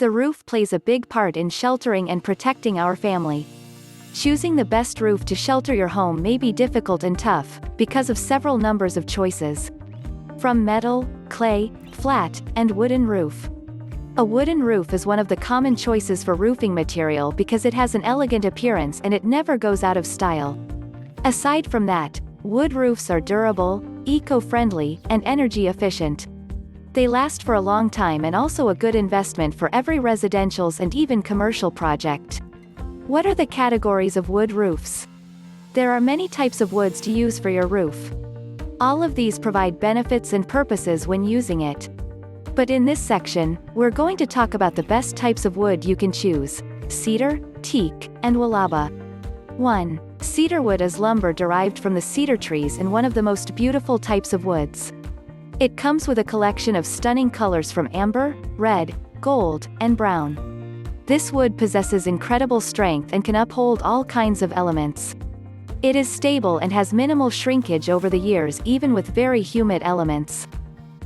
The roof plays a big part in sheltering and protecting our family. Choosing the best roof to shelter your home may be difficult and tough, because of several numbers of choices. From metal, clay, flat, and wooden roof. A wooden roof is one of the common choices for roofing material because it has an elegant appearance and it never goes out of style. Aside from that, wood roofs are durable, eco-friendly, and energy efficient. They last for a long time and also a good investment for every residential's and even commercial project. What are the categories of wood roofs? There are many types of woods to use for your roof. All of these provide benefits and purposes when using it. But in this section, we're going to talk about the best types of wood you can choose: cedar, teak, and walaba. 1. Cedar wood is lumber derived from the cedar trees and one of the most beautiful types of woods. It comes with a collection of stunning colors from amber, red, gold, and brown. This wood possesses incredible strength and can uphold all kinds of elements. It is stable and has minimal shrinkage over the years even with very humid elements.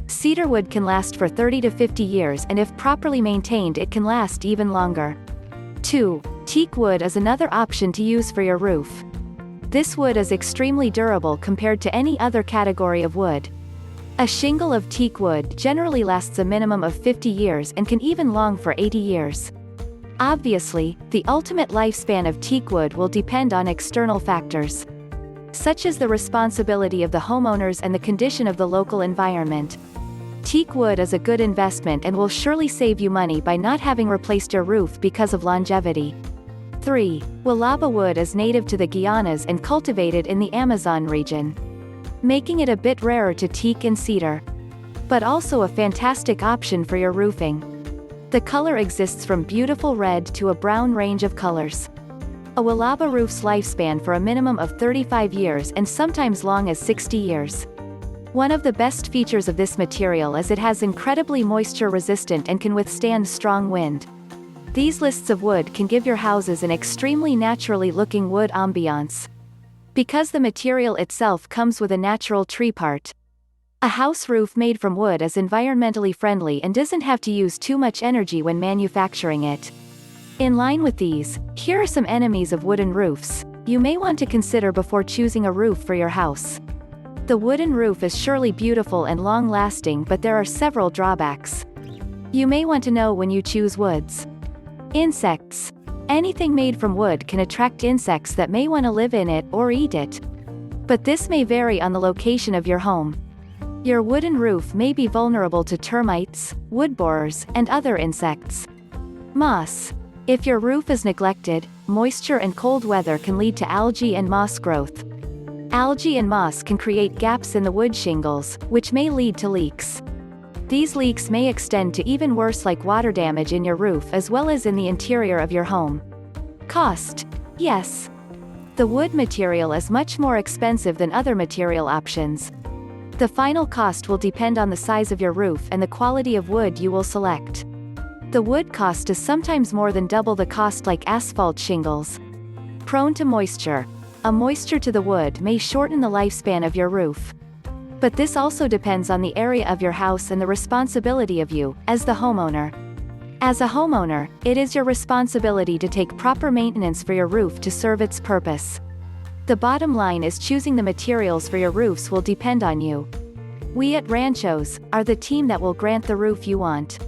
Cedar wood can last for 30 to 50 years and if properly maintained it can last even longer. 2. Teak wood is another option to use for your roof. This wood is extremely durable compared to any other category of wood. A shingle of teak wood generally lasts a minimum of 50 years and can even long for 80 years. Obviously, the ultimate lifespan of teak wood will depend on external factors, such as the responsibility of the homeowners and the condition of the local environment. Teak wood is a good investment and will surely save you money by not having replaced your roof because of longevity. 3. Walaba wood is native to the Guianas and cultivated in the Amazon region, making it a bit rarer to teak and cedar, but also a fantastic option for your roofing. The color exists from beautiful red to a brown range of colors. A walaba roof's lifespan for a minimum of 35 years and sometimes long as 60 years. One of the best features of this material is it has incredibly moisture resistant and can withstand strong wind. These lists of wood can give your houses an extremely naturally looking wood ambiance, because the material itself comes with a natural tree part. A house roof made from wood is environmentally friendly and doesn't have to use too much energy when manufacturing it. In line with these, here are some enemies of wooden roofs you may want to consider before choosing a roof for your house. The wooden roof is surely beautiful and long-lasting, but there are several drawbacks you may want to know when you choose woods. Insects. Anything made from wood can attract insects that may want to live in it or eat it. But this may vary on the location of your home. Your wooden roof may be vulnerable to termites, wood borers, and other insects. Moss. If your roof is neglected, moisture and cold weather can lead to algae and moss growth. Algae and moss can create gaps in the wood shingles, which may lead to leaks. These leaks may extend to even worse, like water damage in your roof as well as in the interior of your home. Cost. Yes. The wood material is much more expensive than other material options. The final cost will depend on the size of your roof and the quality of wood you will select. The wood cost is sometimes more than double the cost, like asphalt shingles. Prone to moisture. A moisture to the wood may shorten the lifespan of your roof. But this also depends on the area of your house and the responsibility of you, as the homeowner. As a homeowner, it is your responsibility to take proper maintenance for your roof to serve its purpose. The bottom line is choosing the materials for your roofs will depend on you. We at Ranchos are the team that will grant the roof you want.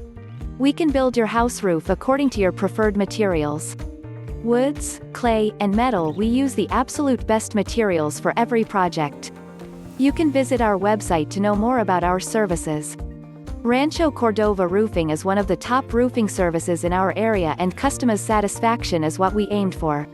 We can build your house roof according to your preferred materials. Woods, clay, and metal. We use the absolute best materials for every project. You can visit our website to know more about our services. Rancho Cordova Roofing is one of the top roofing services in our area, and customer satisfaction is what we aimed for.